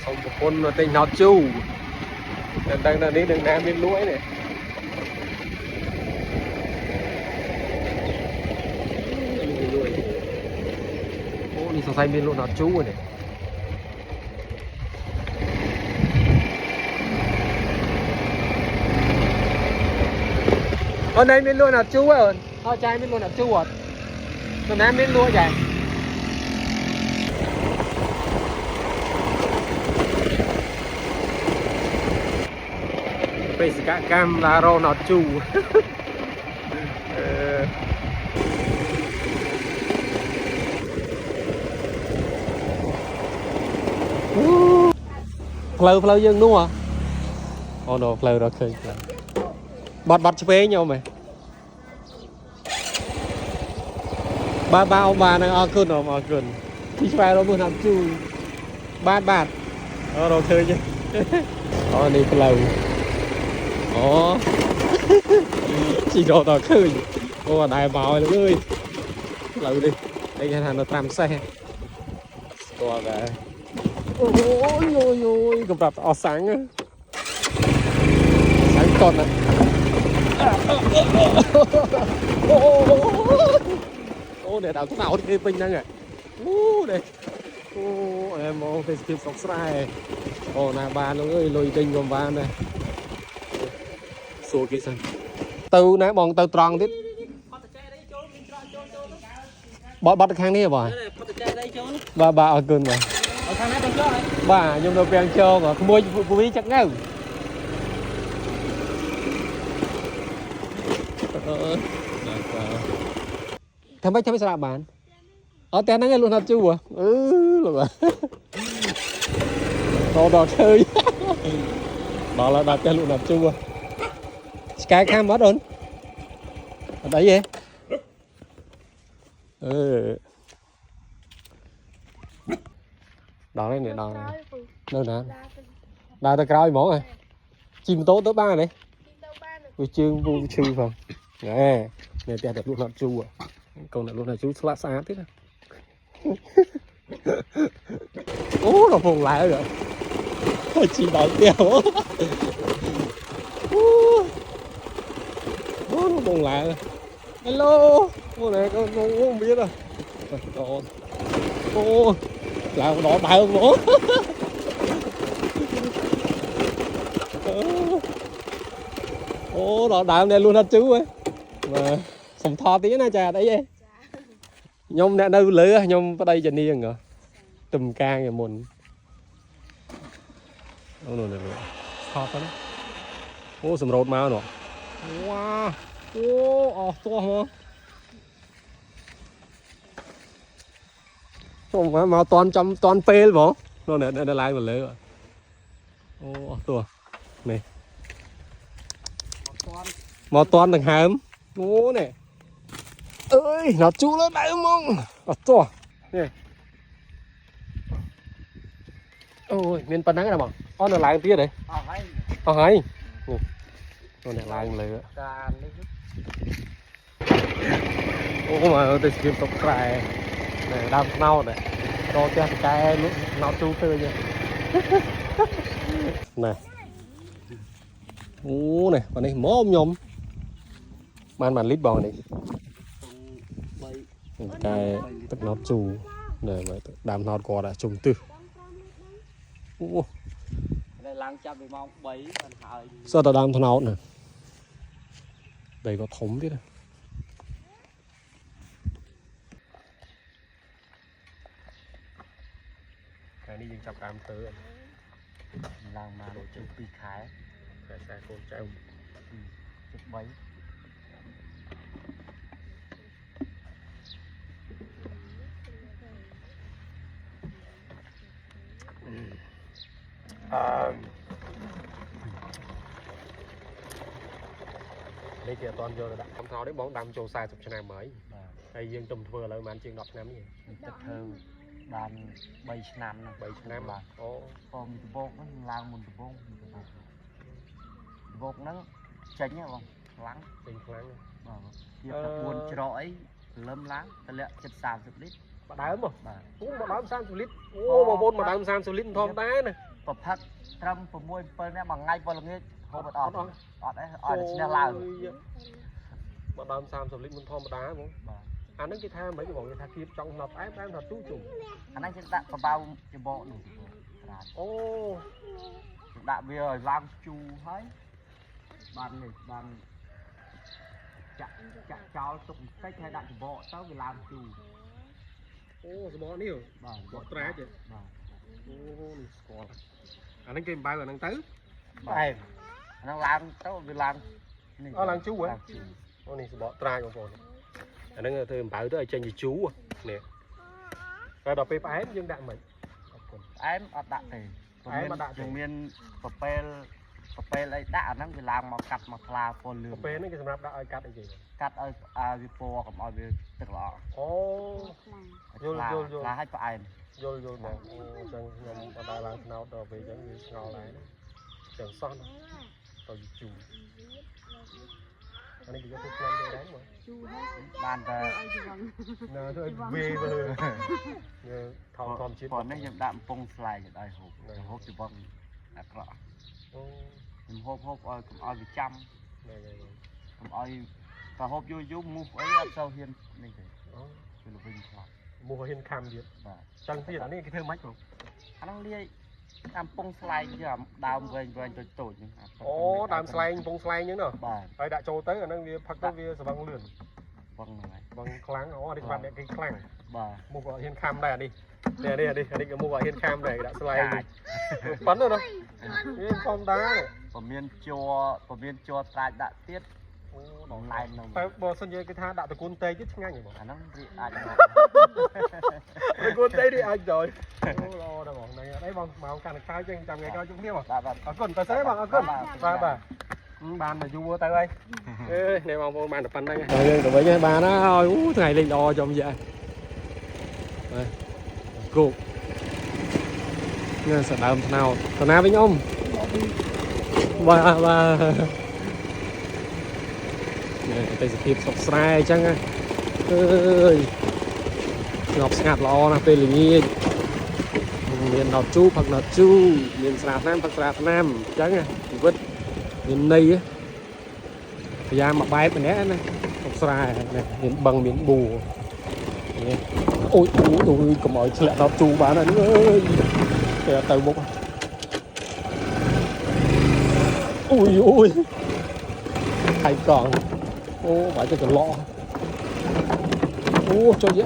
ông một con nó tên nọt chu đang là đi đường nam bên lũi này ô đi sang bên lũi nọt chu rồi này ở đây bên lũi nọt chu rồi thôi trai bên lũi nọt chu rồi đường nam bên lũi vậy bây giờ cam là rau nọt chu phơi dương đúng không? Ồ đồ phơi rồi khơi bọt chụp nhau mày ba ông bà này ở cơn rồi thì phải rồi muốn làm chu bát đồ khơi chứ đó đi phơi ồ chỉ đồ tao khơi ô đại bào luôn ơi lâu đi đây cái thằng nó tram xe to về ôi gặp ở sáng còn này ô để đào thuốc nào thì pin đang này đây ô em ô cái kịp sọc sai ô nà ba nó ơi lùi đinh gồm ba này xua kia sang từ nãy bọn từ tròn tiếp bắt khang đi rồi bà ở cơn mà bà nhưng đâu quen cho mà không mua phụ ý chắc ngay thằng bách sao làm bạn ở tên nó nghe luôn hả chú à luôn à đò chơi đó là đặt tên luôn hả chú à cái cam mất rồi ở đấy gì đó đây nè đó này đâu nè đào ta cao món này chim tố tới ba này vui chương vui chư phần nè nè tiền đẹp luôn hả chú à còn lại luôn là chú lát xa thế này ô nó phồng lại rồi chỉ bảo tiêu ô nó phồng lại rồi hello ô này con không biết rồi ô là đỏ đại hơn nữa ô đỏ đại này luôn hả chú ấy mà không thò tí nữa trà đấy vậy nhom nè đâu lửa nhom ở đây giờ niên rồi tùm can rồi mình ô này thò đó ô sầm rột máu nữa wow ô to không không mà toàn phê luôn nó này đây lại một lửa ô to này mà toàn đằng hàm ô này ơi nó chú nó đại mong to nè ôi miền Tây nắng nào mà con nó lại tí đấy hay con này lại lửa ô mà tôi kiếm tóc dài này đam nâu này cho cái nó chú tươi nha này ô này còn đây móm nhom man lít bò này cái tức nó chủ để mà đàm nọt cò đã trùng tư sao tao đàm thằng nào nè đây có thống thế này cái đi dừng chọc cam tới làng mà đồ chụp pi khái cái xe con treo chụp bấy đây kìa toàn vô là đặt không tháo đấy bóng đam trâu sai chụp cho nam mới đây dương tùm vừa lại màn chiên đọt nắm gì tích thơ đàn 3 năm là ô còn mình vô nó lang mình vô nó tránh nha lắng tình lắng tiếp là buồn trọi lâm lắng ta lẹ chất xàm chụp lít bà đá không bà đá 30 lít ô mà bôn mà đá 30 lít thom tá nè ប្រផឹកត្រឹម6 7នាក់មួយថ្ងៃពលល្ងាចហូបអត់អត់ទេអត់ឈ្នះឡើង បើដើម30លីត្រមិនធម្មតាហ្មងអាហ្នឹងគេថាមិនបងគេថាគៀបចង់ស្នប់ផ្អែមថាទូជុំ អាហ្នឹងគេដាក់កបៅច្បកនោះត្រាច អូ ដាក់វាឲ្យឡើងជូរហើយបាននេះបានចាក់ចោលទុកបន្តិចហើយដាក់ច្បកទៅវាឡើងជូរ អូសបកនេះ បាទ បកត្រាចបាទអូនេះស្គាល់អាហ្នឹងគេអំបៅអាហ្នឹងទៅ បែបអាហ្នឹងឡើងទៅវាឡើងនេះ អូឡើងជូរហ៎អូនេះសបកត្រាចបងប្អូនអាហ្នឹងធ្វើអំបៅទៅឲ្យចេញជាជូរនេះតែដល់ពេលផ្អែមយើងដាក់មិនអរគុណ អែមអត់ដាក់ទេយើងមានប្រពេលអីដាក់អាហ្នឹងវាឡើងមកកាត់មកថ្លាពណ៌លឿង ពេលហ្នឹងគេសម្រាប់ដាក់ឲ្យកាត់អីគេ កាត់ឲ្យវាពណ៌កុំឲ្យវាទឹកល្អ អូយល់ ឡាឲ្យផ្អែម យល់បងអូអញ្ចឹងខ្ញុំបដាឡើងថ្នោតដល់ពេលអញ្ចឹងវាស្ងល់ដែរចឹងសោះទៅជូរអានេះគេយកទៅផ្លុំទៅដែរមក បានតែ ណើទៅវេវើថមជាតិ ប៉ុណ្ណេះខ្ញុំដាក់កំពង់ស្លែកឲ្យហូបច្បងអាក្រក់ អូ ខ្ញុំហូបឲ្យកុំឲ្យវាចាំ ណែ កុំឲ្យតែហូបយូរមូសអីអត់សូវហ៊ាននេះទេ អូ វាល្វិញខ្លាំង មូហ៊ានខំទៀត បាទ ចឹងទៀតអានេះគេធ្វើម៉េចបង អាហ្នឹងលាយតាមពងស្លែកយកដើមវែងតូចហ្នឹង អូដើមស្លែងពងស្លែងអញ្ចឹងណា បាទ ហើយដាក់ចូលទៅអាហ្នឹងវាផឹកទៅវាស្វឹងលឿន បងហ្នឹងហើយ បងខ្លាំងអូអានេះបាត់អ្នកគេខ្លាំង បាទ មូក៏ហ៊ានខំដែរនេះនេះក៏មូក៏ហ៊ានខំដែរដាក់ស្លែងប៉ុណ្ណឹងណាវាធម្មតា ពមៀនជួត្រាចដាក់ទៀត អូ បងឡែននៅ តែបើសិនជាគេថាដាក់តកូនតេទៀតឆ្ងាញ់ហ៎បង អាហ្នឹងវាអាច តកូនតេនេះអាចដល់អូល្អដល់បងហ្នឹងអីបងមកកាន់ខោចឹងចាំថ្ងៃក្រោយជួបគ្នាបង បាទ អរគុណទៅស្អីបងអរគុណបាទបានទៅយូរទៅហើយនេះបងប្អូនបានតែប៉ុណ្្នឹងហើយយើងទៅវិញហើយបានហើយអូថ្ងៃលេងល្អចំយាយបាទគោកនេះសដើមថ្នោតតាណាវិញអ៊ំបាទនេះទេសភាពសុខស្រែអញ្ចឹងអើយស្ងប់ស្ងាត់ល្អណាស់ពេលល្ងាចមានដតជូរផឹកដតជូរមានស្រាថ្នាំផឹកស្រាថ្នាំអញ្ចឹងជីវិតមានន័យพยายามមកបែបម្នាក់ណាសុខស្រែនេះមានបឹងមានបួនេះអូយកុំឲ្យធ្លាក់ដតជូរបានអើយទៅមុខអូយថៃកង់អូបើទៅកន្លោអូចុយ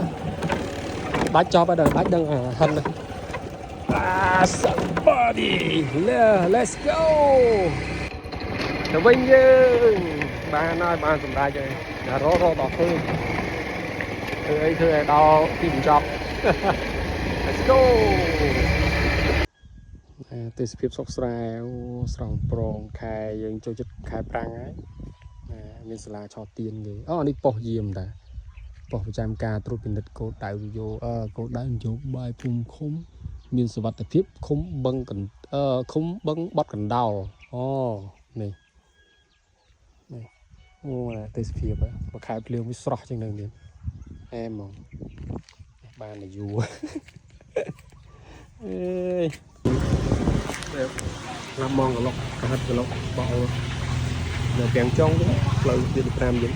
បាច់ចប់ហើយដល់បាច់ដឹងហិន somebody let's go ទៅវិញយើងបានហើយបានសម្រាប់ហើយរត់ដល់ឃើញធ្វើអីដល់ទីបញ្ចប់ let's go ទេសភាពសុខស្រែអូស្រស់ប្រងខែយើងចូលចិត្តខែប្រាំងហើយមានសាលាឆោទៀនគេអូនេះប៉ុស្តិ៍យាមតាប៉ុស្តិ៍ប្រចាំការត្រួតពិនិត្យគោលដៅគោលដៅនយោបាយភូមិឃុំមានសុវត្ថិភាពឃុំបឹងបត់កណ្ដោលអូនេះអូទេសភាពបើខែភ្លៀងវាស្រស់ជាងនឹងទៀតអែមហ្មងបានតែយូរអេយណាំមងកឡុកកាត់កឡុកបោនៅទាំងចុងផ្លូវទី5យើង